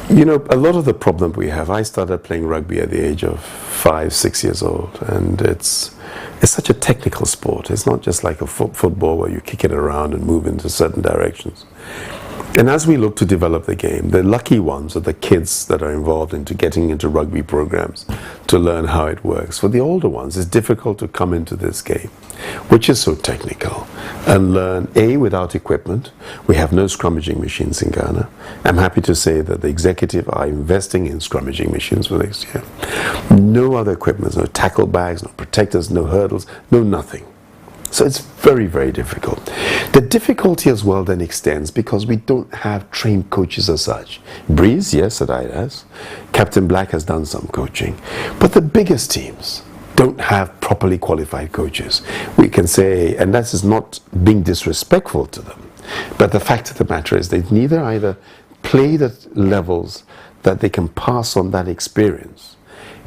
You know, a lot of the problem we have, I started playing rugby at the age of 5, 6 years old, and it's such a technical sport. It's not just like a football where you kick it around and move into certain directions. And as we look to develop the game, the lucky ones are the kids that are involved into getting into rugby programs to learn how it works. For the older ones, it's difficult to come into this game, which is so technical, and learn, A, without equipment. We have no scrummaging machines in Ghana. I'm happy to say that the executive are investing in scrummaging machines for next year. No other equipment, no tackle bags, no protectors, no hurdles, no nothing. So it's very, very difficult. The difficulty as well then extends because we don't have trained coaches as such. Breeze, yes, at IDAS. Captain Black has done some coaching. But the biggest teams don't have properly qualified coaches. We can say, and that is not being disrespectful to them, but the fact of the matter is they've neither either played at levels that they can pass on that experience,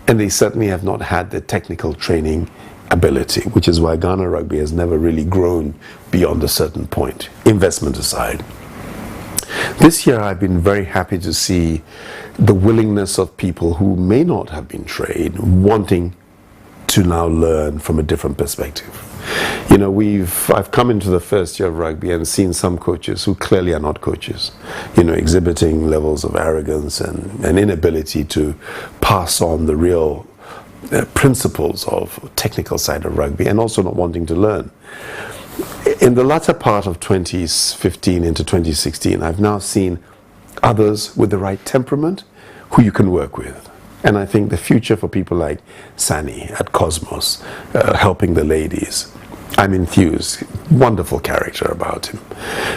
and they certainly have not had the technical training ability, which is why Ghana Rugby has never really grown beyond a certain point, investment aside. This year I've been very happy to see the willingness of people who may not have been trained wanting to now learn from a different perspective. You know, I've come into the first year of rugby and seen some coaches who clearly are not coaches, you know, exhibiting levels of arrogance and an inability to pass on the real principles of technical side of rugby, and also not wanting to learn. In the latter part of 2015 into 2016, I've now seen others with the right temperament who you can work with. And I think the future for people like Sani at Cosmos, helping the ladies, I'm enthused. Wonderful character about him.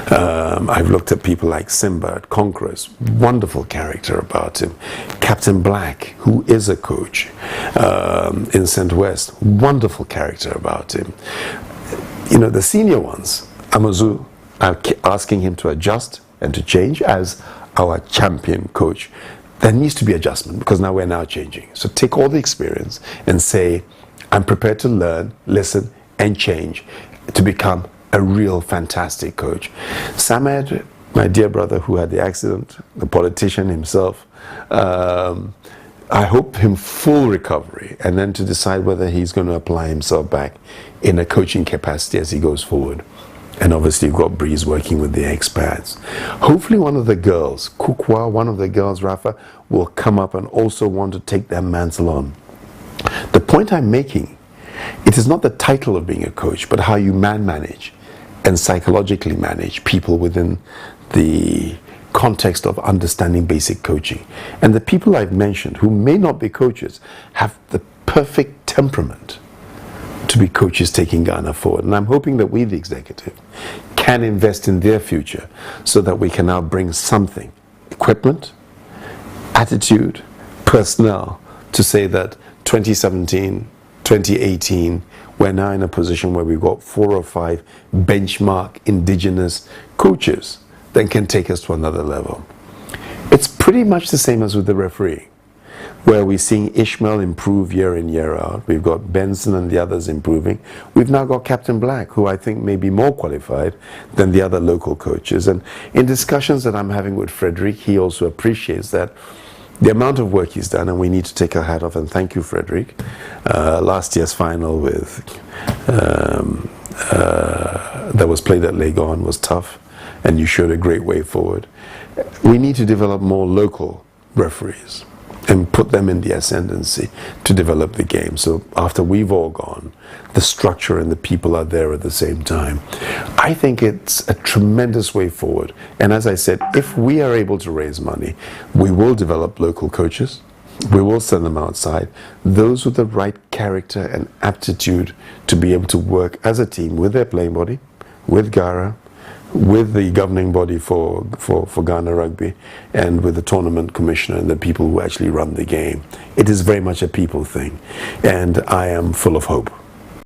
I've looked at people like Simba at Conquerors. Wonderful character about him. Captain Black, who is a coach in St. West. Wonderful character about him. You know, the senior ones, Amazu, I'm asking him to adjust and to change as our champion coach. There needs to be adjustment because now we're now changing. So take all the experience and say, I'm prepared to learn, listen, and change to become a real fantastic coach. Samed, my dear brother who had the accident, the politician himself, I hope him full recovery, and then to decide whether he's going to apply himself back in a coaching capacity as he goes forward. And obviously you've got Breeze working with the expats. Hopefully one of the girls, Kukwa, one of the girls, Rafa, will come up and also want to take that mantle on. The point I'm making, it is not the title of being a coach, but how you manage and psychologically manage people within the context of understanding basic coaching. And the people I've mentioned who may not be coaches have the perfect temperament to be coaches taking Ghana forward. And I'm hoping that we, the executive, can invest in their future so that we can now bring something, equipment, attitude, personnel, to say that 2017, 2018, we're now in a position where we've got 4 or 5 benchmark indigenous coaches that can take us to another level. It's pretty much the same as with the refereeing, where we're seeing Ishmael improve year in, year out. We've got Benson and the others improving. We've now got Captain Black, who I think may be more qualified than the other local coaches. And in discussions that I'm having with Frederick, he also appreciates that the amount of work he's done, and we need to take our hat off and thank you, Frederick. Last year's final with that was played at Legon was tough, and you showed a great way forward. We need to develop more local referees and put them in the ascendancy to develop the game. So after we've all gone, the structure and the people are there at the same time. I think it's a tremendous way forward. And as I said, if we are able to raise money, we will develop local coaches. We will send them outside. Those with the right character and aptitude to be able to work as a team with their playing body, with Gara, with the governing body for Ghana Rugby, and with the tournament commissioner and the people who actually run the game. It is very much a people thing, and I am full of hope.